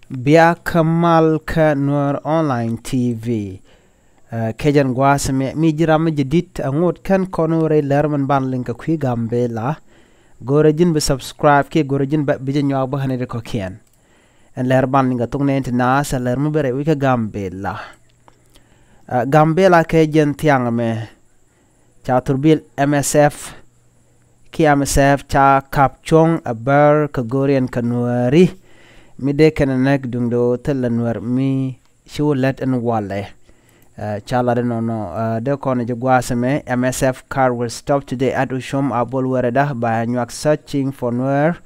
Bia Kamal ka Noor Online TV. Kejan gwas mi jiram jedit angot kan konore lerman ban link ku Gambela. Gorejin be subscribe ke gorejin ba bijin yaw ba hanede ko kien. En lerban linga tungne entina sa lermu bere wika Gambela. Gambela kejan tiang me cha turbil MSF ki MSF cha kapchong aber ka gorien kanwari mide kenanek dungdo telanwar mi shulet en wale chala no de kone jagwaseme MSF car will stop today at Ushom Abol Wereda by Nyak searching for Nuer.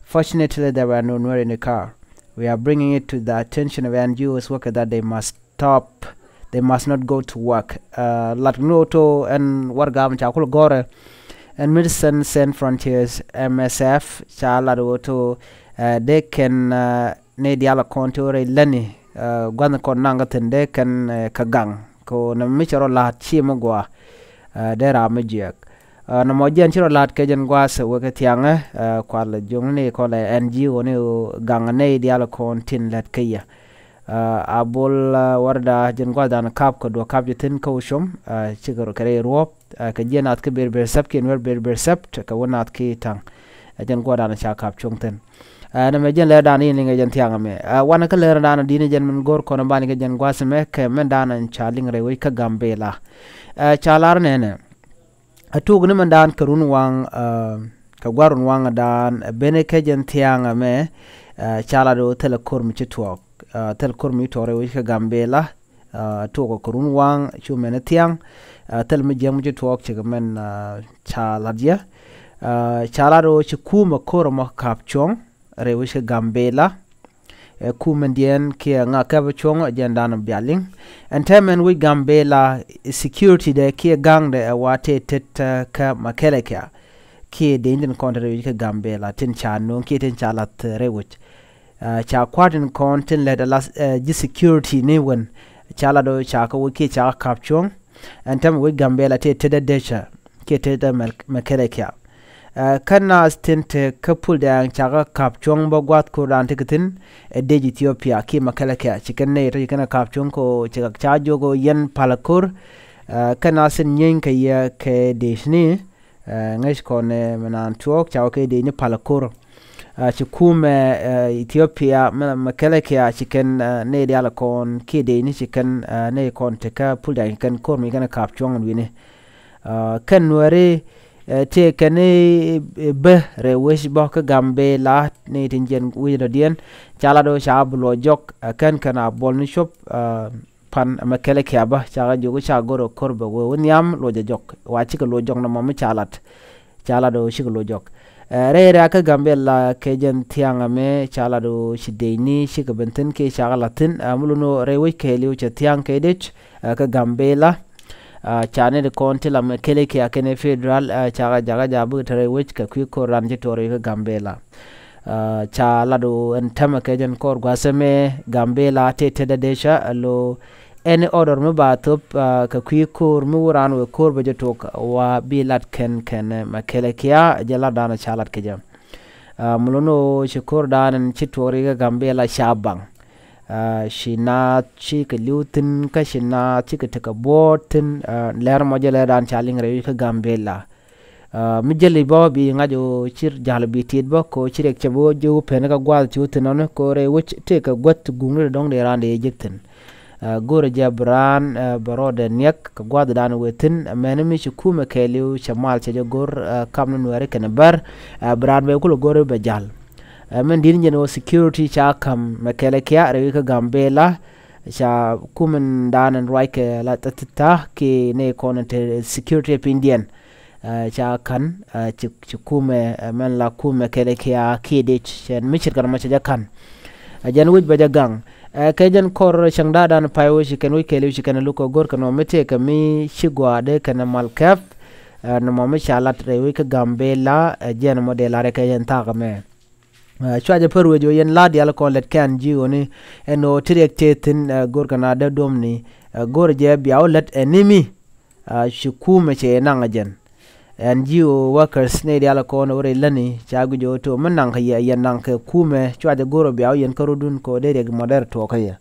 Fortunately there were no Nuer in the car. We are bringing it to the attention of NGOs worker that they must stop, they must not go to work. Latnoto and wargam chakul gore and Medicine Sans Frontiers MSF chala to they can ne diala kontore leni gwan ko nangaten de kan kagang ko na micharo la chimo gwa de ra mejek na mojen chiro lat ke jen gwa se we tianga kwal jongni ko le NGO ne gang ne diala kontin lat kaya abol warda jen gwa dan kap ko do kap jitin ko shum chigaro kare rop ka jenat ke ber sap ke wer ber sap ka wonat ke tang jen gwa dan cha kap chungten na me jen le dan yin linga jen tianga me wana ka le dan dini jen men gor kono bani ke jen gwasme ke men dan en chaling re wi ka Gambela chalar nene atug ne men dan karun wang ka gwarun wang dan bene ke jen tianga me chala do tele kormi chitwok tel kormi tore wi ka Gambela to ko karun wang chu men tiang tel me jem chitwok che men chala dia chala do chikuma korma kapchong rewisha Gambela kumendien kia nga kabachong agenda na bialing and temen we Gambela security de kia gang de wate tet ka makeleka kia de indian country ka Gambela tin chano kia tin chalat rewich cha kwatin kontin le de las ji security ne wen chala do cha ka wiki cha kapchong and temen we Gambela te de desha kia te de makeleka kana stint couple de chaga kapchong bogwat ko ran tikitin de Ethiopia ki makalaka chikenne to kana kapchong ko chiga chajo go yen palakur kana sin yen ke ya ke deshni ngesh ko ne manan tuok chaw ke de ni palakur chikume Ethiopia makalaka chiken ne de ala kon ki de ni chiken ne kon te ka pulda kan ko mi kana kapchong wini kan wari te kane be re wish bo ka Gambela ne tinjen wido dien chala do shablo jok kan kana bol ni shop pan makele kyaba chaga jogo chagoro korbe wonyam lo jok wachi ko lo jok no mom chalat chala do shi lo jok re ka Gambela ke jen tianga me chala do shideini shi ka benten ke chaga latin amuluno re wish ke liu che tiang ke dech ka Gambela chane de konti la mekele ke akene federal chaga jaga jabu tare which ka ko ranje tore ka Gambela cha la do en tama ke jen kor gwaseme Gambela te de desha lo any order me batop ka ko mu ran we kor beje tok wa bilat ken mekele ke jala dana chalat ke jam mulono shikor dan chitore ka Gambela shabang shina chika lutin ka shina chika taka botin ler mojale dan chaling rewi ka Gambela mijeli bo bi ngajo chir jalo bi tidbo ko chirek chabo jo pen ka gwal chutin ko re wich te ka got gungre dong de rande jiktin gore jabran barode nek ka gwad dan wetin menemi chukuma keliu chamal che gor kamnu were ken bar brad be kulo gore be jal men din jeno security cha kam makele kya rewi ka Gambela cha kumen danen raike la tata ki ne konete security pindian cha kan kume men la kume kele kya ki de chen michir kan ma cha kan jan wuj ba gang ke jan kor changda dan payo shi kan wi kele shi kan luko gor kan mete ka mi shigwa de kan malkaf no mo cha lat rewi ka Gambela jen model are ka jan ta me chwaje perwe jo yen ladi ala ko let kan jioni eno tirektetin gor kana da domni gor je biaw let enimi shukume che nangajen NGO workers ne dia la ko no re lani chagu jo to manang ka ya nang ke kume chwa de goro biaw yen karudun ko de moder to ka ya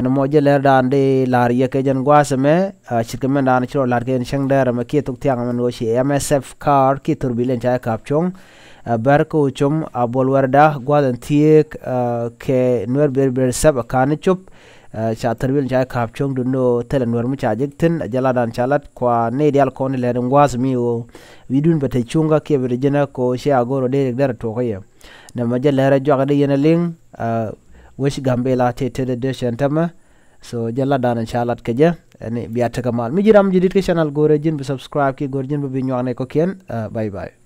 no mo je ler dan de lar ye ke jan gwasme chikmen dan chro lar ke shang der ma ke tuk tyang man wo shi MSF car ki turbilen cha kapchong bar ko chum abol warda gwadan tiek ke nwer ber sab kan chup cha turbil cha kapchong duno tele nwer mu cha jekten jala dan chalat kwa ne dial kon le ngwas mi o widun bete chunga ke ber jena ko shi agoro de der to ka ya na ma je ler jo ga de yen ling wish gambela te de shantama so jalla dan chalat ke je ne biata kamal mi jiram jidit ke channel gore jin be subscribe ki gorjin be nyone ko ken bye bye